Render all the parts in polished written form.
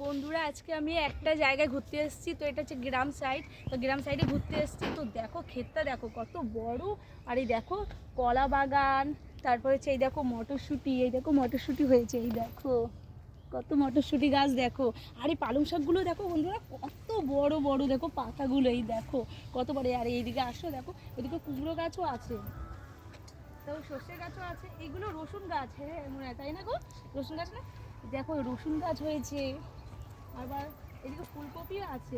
বন্ধুরা আজকে আমি একটা জায়গায় ঘুরতে এসেছি, তো এটা হচ্ছে গ্রাম সাইড। তো গ্রাম সাইডে ঘুরতে এসেছি, তো দেখো ক্ষেতটা দেখো কত বড়। আর এই দেখো কলা বাগান, তারপরে হচ্ছে এই দেখো মটরশুঁটি, এই দেখো মটরশুঁটি হয়েছে, এই দেখো কত মটরশুঁটি গাছ দেখো। আর এই পালং শাকগুলো দেখো বন্ধুরা কত বড় বড়, দেখো পাতাগুলো এই দেখো কত বড়। আর এইদিকে আসো দেখো, এদিকে কুমড়ো গাছও আছে, তো সর্ষে গাছও আছে। এগুলো রসুন গাছ, হ্যাঁ মনে হয় তাই না গো, রসুন গাছ না? দেখো রসুন গাছ হয়েছে। আবার এদিকে ফুলকপিও আছে,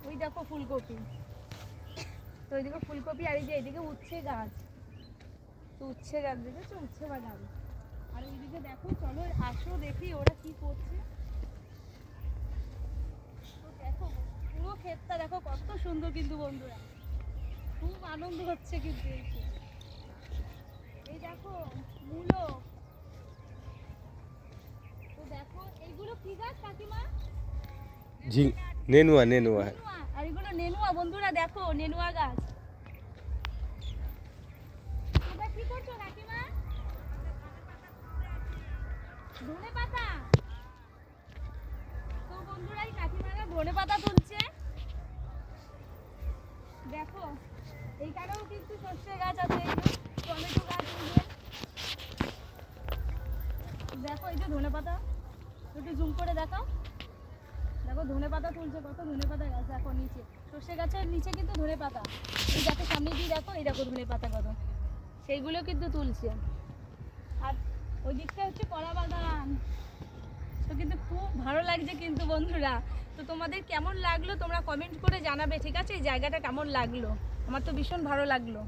ওই দেখো ফুলকপি, তো ওইদিকে ফুলকপি। আর এই যে এদিকে উচ্ছে গাছ, তো উচ্ছে গাছ দেখেছো, উচ্ছে বাগান। আর ওইদিকে দেখো, চলো আসো দেখি ওরা কি করছে। তো দেখো পুরো ক্ষেতটা দেখো কত সুন্দর কিন্তু বন্ধুরা, খুব আনন্দ হচ্ছে কিন্তু এই দেখো মূলো। তো দেখো এইগুলো কি গাছ কাকিমা? নেনুয়া নেনুয়া। আর এগুলো নেনুয়া বন্ধুরা, দেখো নেনুয়া গাছ। তোমরা কি করছো কাকিমা? ধনে পাতা। তো বন্ধুরা এই কাকিমারা ধনে পাতা তুলছে, দেখো এইখানেও কিন্তু সর্ষে গাছ আছে, টমেটো গাছ। দেখো এই যে ধনে পাতা, একটু জুম করে দেখাও, দেখো ধনে পাতা তুলছে, কত ধনে পাতা গাছ দেখো নিচে, সর্ষে গাছের নিচে কিন্তু ধনে পাতা। এই দেখো সামনে দিয়ে দেখো, এই দেখো ধনে পাতা কত, সেইগুলো কিন্তু তুলছে। আর ওই দিকটা হচ্ছে কলা বাগান। তো কিন্তু খুব ভালো লাগছে কিন্তু বন্ধুরা। তো তোমাদের কেমন লাগলো তোমরা কমেন্ট করে জানাবে, ঠিক আছে? এই জায়গাটা কেমন লাগলো, আমার তো ভীষণ ভালো লাগলো।